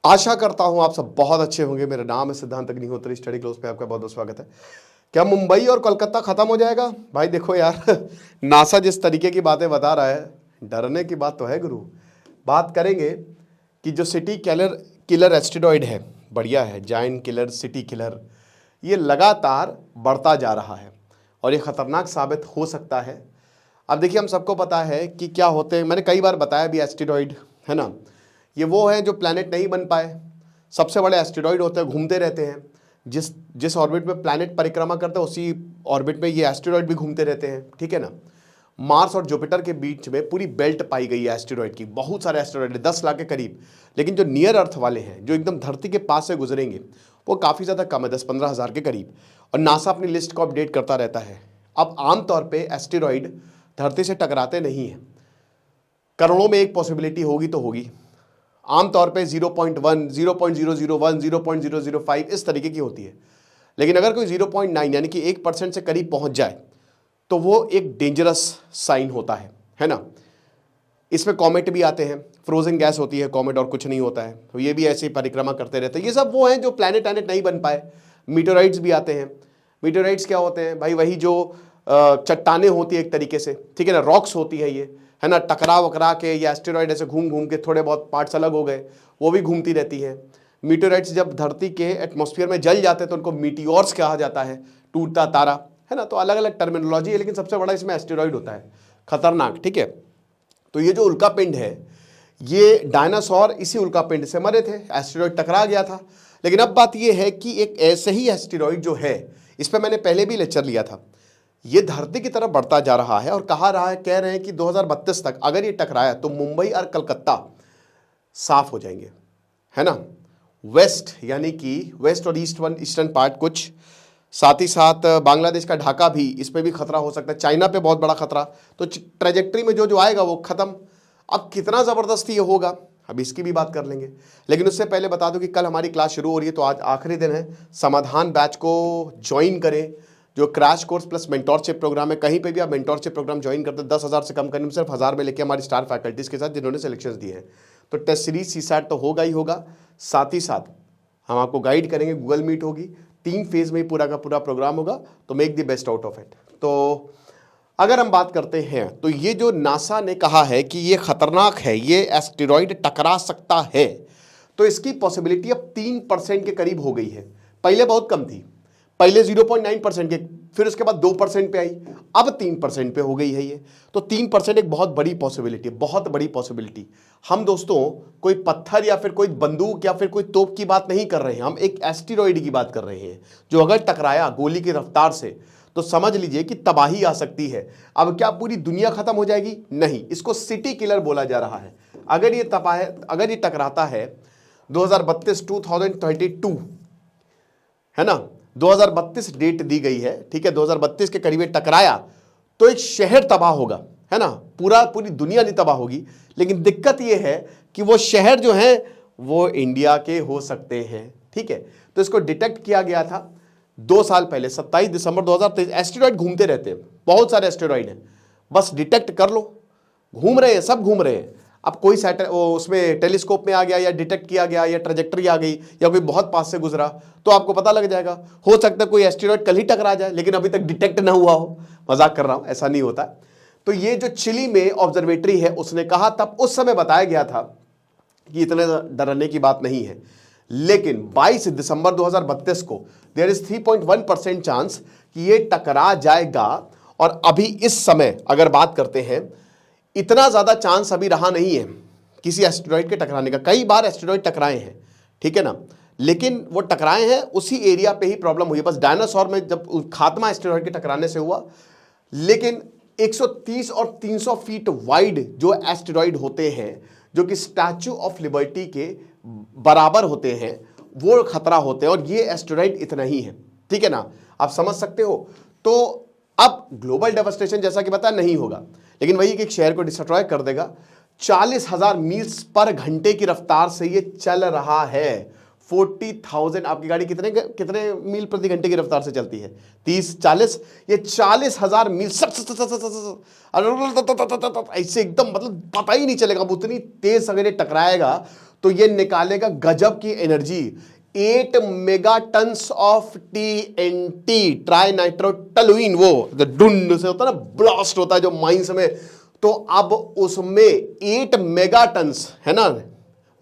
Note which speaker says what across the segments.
Speaker 1: आशा करता हूं आप सब बहुत अच्छे होंगे। मेरा नाम है सिद्धांत अग्निहोत्री, स्टडी क्लोज पे आपका बहुत बहुत स्वागत है। क्या मुंबई और कोलकाता खत्म हो जाएगा? भाई देखो यार, नासा जिस तरीके की बातें बता रहा है, डरने की बात तो है गुरु। बात करेंगे कि जो सिटी किलर किलर एस्टेरॉयड है, बढ़िया है, जायंट किलर, सिटी किलर, ये लगातार बढ़ता जा रहा है और ये खतरनाक साबित हो सकता है। अब देखिए, हम सबको पता है कि क्या होते हैं, मैंने कई बार बताया भी, एस्टेरॉयड है ना, ये वो है जो प्लैनेट नहीं बन पाए, सबसे बड़े एस्टेरॉयड होते हैं, घूमते रहते हैं। जिस जिस ऑर्बिट में प्लैनेट परिक्रमा करते हैं उसी ऑर्बिट में ये एस्टेरॉयड भी घूमते रहते हैं, ठीक है ना। मार्स और जुपिटर के बीच में पूरी बेल्ट पाई गई है एस्टेरॉयड की, बहुत सारे एस्टेरॉयड है, 10 लाख के करीब। लेकिन जो नियर अर्थ वाले हैं, जो एकदम धरती के पास से गुजरेंगे, वो काफ़ी ज़्यादा कम है, 10-15 हज़ार के करीब। और नासा अपनी लिस्ट को अपडेट करता रहता है। अब आमतौर पर एस्टेरॉयड धरती से टकराते नहीं हैं, करोड़ों में एक पॉसिबिलिटी होगी तो होगी। आमतौर पे 0.1, 0.001, 0.005 इस तरीके की होती है। लेकिन अगर कोई 0.9 यानी कि 1% से करीब पहुंच जाए तो वो एक डेंजरस साइन होता है ना। इसमें कॉमेट भी आते हैं, फ्रोजन गैस होती है कॉमेट, और कुछ नहीं होता है, तो ये भी ऐसे ही परिक्रमा करते रहते हैं। ये सब वो हैं जो प्लैनेट नहीं बन पाए। मीटेराइट्स भी आते हैं। मीटेराइट्स क्या होते हैं भाई? वही जो चट्टाने होती है एक तरीके से, ठीक है ना, रॉक्स होती है ये, है ना, टकरा वकरा के ये एस्टेरॉयड ऐसे घूम घूम के थोड़े बहुत पार्ट्स अलग हो गए, वो भी घूमती रहती है। मीटेराइट्स जब धरती के एटमॉस्फेयर में जल जाते हैं तो उनको मीटियोर्स कहा जाता है, टूटता तारा, है ना। तो अलग अलग टर्मिनोलॉजी है, लेकिन सबसे बड़ा इसमें एस्टेरॉयड होता है, खतरनाक, ठीक है। तो ये जो उल्कापिंड है, ये डायनासोर इसी उल्कापिंड से मरे थे, एस्टेरॉयड टकरा गया था। लेकिन अब बात ये है कि एक ऐसे ही एस्टेरॉयड जो है, इस पर मैंने पहले भी लेक्चर लिया था, ये धरती की तरफ बढ़ता जा रहा है और कह रहे हैं कि 2032 तक अगर ये टकराया तो मुंबई और कलकत्ता साफ हो जाएंगे, है ना। वेस्ट यानी कि वेस्ट और ईस्टर्न पार्ट कुछ, साथ ही साथ बांग्लादेश का ढाका भी, इस पे भी खतरा हो सकता है, चाइना पे बहुत बड़ा खतरा। तो ट्रेजेक्ट्री में जो आएगा वो खत्म। अब कितना ज़बरदस्त ये होगा, अब इसकी भी बात कर लेंगे। लेकिन उससे पहले बता दूं कि कल हमारी क्लास शुरू हो रही है, तो आज आखिरी दिन है। समाधान बैच को ज्वाइन करें, जो crash course plus mentorship program है। कहीं पे भी आप मेंटोरशिप प्रोग्राम ज्वाइन करते हैं 10,000 से कम करने में सिर्फ 1,000 में लेके हमारी स्टार फैकल्टीज के साथ जिन्होंने सिलेक्शन दिए हैं। तो टेस्ट सीरीज सीसैट तो होगा ही होगा, साथ ही साथ हम आपको गाइड करेंगे, गूगल मीट होगी, 3 फेज में ही पूरा का पूरा प्रोग्राम होगा। तो make the best out of it. तो अगर हम बात करते हैं तो ये जो नासा ने कहा है कि ये खतरनाक है, ये एस्टेरॉयड टकरा सकता है, तो इसकी पॉसिबिलिटी अब 3% के करीब हो गई है। पहले बहुत कम थी, पहले 0.9% के, फिर उसके बाद 2% पे आई, अब 3% पे हो गई है ये। तो 3% एक बहुत बड़ी पॉसिबिलिटी, बहुत बड़ी पॉसिबिलिटी। हम दोस्तों कोई पत्थर या फिर कोई बंदूक या फिर कोई तोप की बात नहीं कर रहे हैं, हम एक एस्टेरॉयड की बात कर रहे हैं जो अगर टकराया गोली की रफ्तार से तो समझ लीजिए कि तबाही आ सकती है। अब क्या पूरी दुनिया खत्म हो जाएगी? नहीं, इसको सिटी किलर बोला जा रहा है। अगर ये टकराता है 2032 है ना, 2032 डेट दी गई है, ठीक है, 2032 के करीब टकराया तो एक शहर तबाह होगा, है ना। पूरी दुनिया नहीं तबाह होगी, लेकिन दिक्कत यह है कि वो शहर जो है वो इंडिया के हो सकते हैं, ठीक है। तो इसको डिटेक्ट किया गया था 2 साल पहले, 27 दिसंबर 2023। एस्टेरॉयड घूमते रहते हैं, बहुत सारे एस्टेरॉयड हैं, बस डिटेक्ट कर लो, घूम रहे हैं, सब घूम रहे हैं। अब कोई उसमें टेलीस्कोप में आ गया या डिटेक्ट किया गया या ट्रेजेक्टरी आ गई या कोई बहुत पास से गुजरा तो आपको पता लग जाएगा। हो सकता है कोई एस्टेरॉयड कल ही टकरा जाए, लेकिन अभी तक डिटेक्ट ना हुआ हो। मजाक कर रहा हूं, ऐसा नहीं होता। तो ये जो चिली में ऑब्जर्वेटरी है उसने कहा, तब उस समय बताया गया था कि इतने डरने की बात नहीं है। लेकिन 22 दिसंबर 2032 को देयर इज 3.1% चांस कि ये टकरा जाएगा। और अभी इस समय अगर बात करते हैं, इतना ज्यादा चांस अभी रहा नहीं है किसी एस्टेरॉयड के टकराने का। कई बार एस्टेरॉयड टकराए हैं, ठीक है ना, लेकिन वो टकराए हैं उसी एरिया पे ही प्रॉब्लम हुई है। बस डायनासोर में जब खात्मा एस्टेरॉयड के टकराने से हुआ। लेकिन 130 और 300 फीट वाइड जो एस्टेरॉयड होते हैं, जो कि स्टैच्यू ऑफ लिबर्टी के बराबर होते हैं, वो खतरा होते हैं। और ये एस्टेरॉयड इतना ही है, ठीक है ना, आप समझ सकते हो। तो अब ग्लोबल डेवस्टेशन जैसा कि पता नहीं होगा, लेकिन वही कि एक शहर को डिस्ट्रॉय कर देगा। 40,000 मील्स पर घंटे की रफ्तार से ये चल रहा है। 40,000, आपकी गाड़ी कितने मील प्रति घंटे की रफ्तार से चलती है? 30-40। ये 40,000 मील ऐसे एकदम, मतलब पता ही नहीं चलेगा। उतनी तेज अगर ये टकराएगा तो ये निकालेगा गजब की energy, 8 megatons of TNT, trinitrotoluene, वो डुन से होता है ना, ब्लास्ट होता है जो माइंस में, तो अब उसमें 8 मेगाटन्स है ना,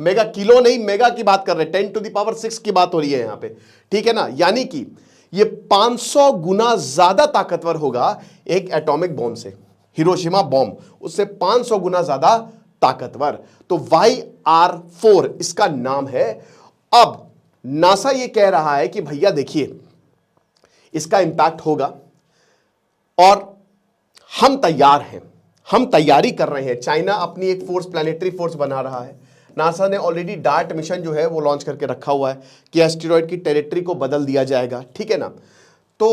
Speaker 1: मेगा किलो नहीं, मेगा की बात कर रहे हैं, 10⁶ की बात हो रही है यहां पे, ठीक है ना, यानी कि ये 500 गुना ज्यादा ताकतवर होगा एक एटॉमिक बॉम्ब से, हिरोशिमा बॉम्ब उससे 500 गुना ज्यादा ताकतवर। तो YR4 इसका नाम है। अब नासा ये कह रहा है कि भैया देखिए इसका इंपैक्ट होगा और हम तैयार हैं, हम तैयारी कर रहे हैं। चाइना अपनी एक फोर्स, प्लैनेटरी फोर्स बना रहा है। नासा ने ऑलरेडी डार्ट मिशन जो है वो लॉन्च करके रखा हुआ है कि एस्टेरॉयड की टेरिटरी को बदल दिया जाएगा, ठीक है ना। तो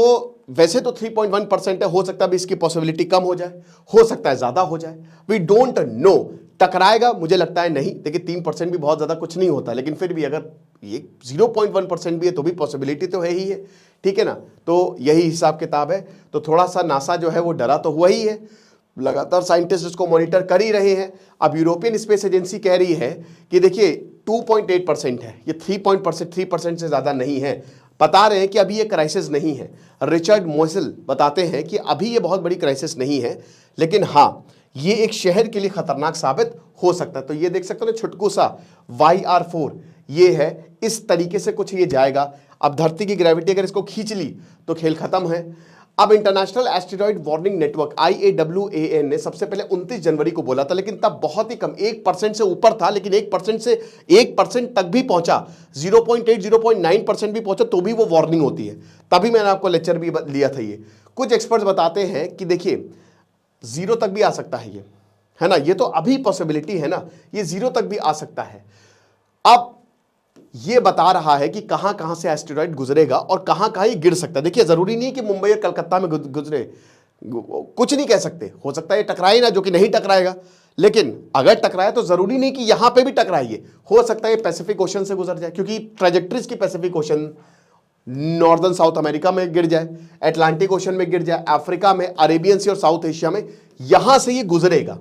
Speaker 1: वैसे तो 3.1% है, हो सकता है भी इसकी पॉसिबिलिटी कम हो जाए, हो सकता है ज्यादा हो जाए, वी डोंट नो। टकराएगा मुझे लगता है नहीं, देखिए 3% भी बहुत ज्यादा कुछ नहीं होता, लेकिन फिर भी अगर ये 0.1% भी है तो भी पॉसिबिलिटी तो है ही है, ठीक है ना। तो यही हिसाब किताब है। तो थोड़ा सा नासा जो है वो डरा तो हुआ ही है, लगातार साइंटिस्ट इसको मॉनिटर कर ही रहे हैं। अब यूरोपियन स्पेस एजेंसी कह रही है कि देखिए 2.8% है, ये 3% से ज्यादा नहीं है। बता रहे हैं कि अभी ये क्राइसिस नहीं है। रिचर्ड मोसेल बताते हैं कि अभी ये बहुत बड़ी क्राइसिस नहीं है, लेकिन हाँ ये एक शहर के लिए खतरनाक साबित हो सकता है। तो ये देख सकते हो ना, छुटकू सा YR4 ये है, इस तरीके से कुछ ये जाएगा। अब धरती की ग्रेविटी अगर इसको खींच ली तो खेल खत्म है। अब international asteroid warning network IAWAN ने सबसे पहले 29 जनवरी को बोला था, लेकिन तब बहुत ही कम 1% से ऊपर था, लेकिन 1% तक भी पहुंचा, 0.8 0.9% भी पहुंचा तो भी वो वार्निंग होती है। तभी मैंने आपको लेक्चर भी लिया था। ये कुछ एक्सपर्ट्स बताते हैं कि देखिए 0 तक भी आ सकता है ये, है ना, ये तो अभी पॉसिबिलिटी है ना, ये 0 तक भी आ सकता है। अब ये बता रहा है कि कहां कहां से एस्टेरॉयड गुजरेगा और कहां कहां ये गिर सकता है। देखिए जरूरी नहीं कि मुंबई और कलकत्ता में गुजरे, कुछ नहीं कह सकते, हो सकता है ये टकराए ना, जो कि नहीं टकराएगा, लेकिन अगर टकराए तो जरूरी नहीं कि यहां पे भी टकराइए, हो सकता है ये पैसिफिक ओशन से गुजर जाए, क्योंकि ट्रेजेक्ट्रीज की Pacific ocean, northern south America में गिर जाए, अटलांटिक ओशन में गिर जाए, अफ्रीका में, अरेबियन सी और साउथ एशिया में, यहां से ये गुजरेगा,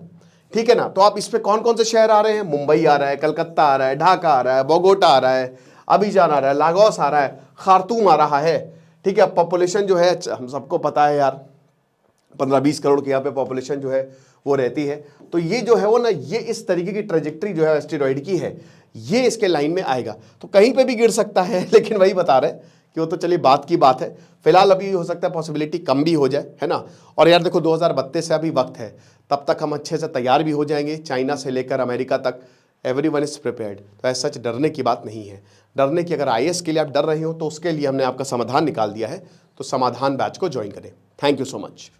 Speaker 1: ठीक है ना। तो आप इस पे कौन कौन से शहर आ रहे हैं, मुंबई आ रहा है, कलकत्ता आ रहा है, ढाका आ रहा है, बोगोटा आ रहा है, अबीजान आ रहा है, लागोस आ रहा है, खार्तूम आ रहा है, ठीक है। पॉपुलेशन जो है हम सबको पता है यार, 15-20 करोड़ की यहाँ पे पॉपुलेशन जो है वो रहती है। तो ये जो है वो ना, ये इस तरीके की ट्रेजेक्ट्री जो है एस्टेरॉयड की है, ये इसके लाइन में आएगा। तो कहीं पे भी गिर सकता है, लेकिन वही बता रहे कि वो तो चलिए बात की बात है। फिलहाल अभी हो सकता है पॉसिबिलिटी कम भी हो जाए, है ना। और यार देखो 2032 से अभी वक्त है, तब तक हम अच्छे से तैयार भी हो जाएंगे, चाइना से लेकर अमेरिका तक, एवरीवन इज प्रिपेयर्ड। तो ऐसा सच डरने की बात नहीं है। डरने की, अगर IAS के लिए आप डर रहे हो तो उसके लिए हमने आपका समाधान निकाल दिया है, तो समाधान बैच को ज्वाइन करें। Thank you so much.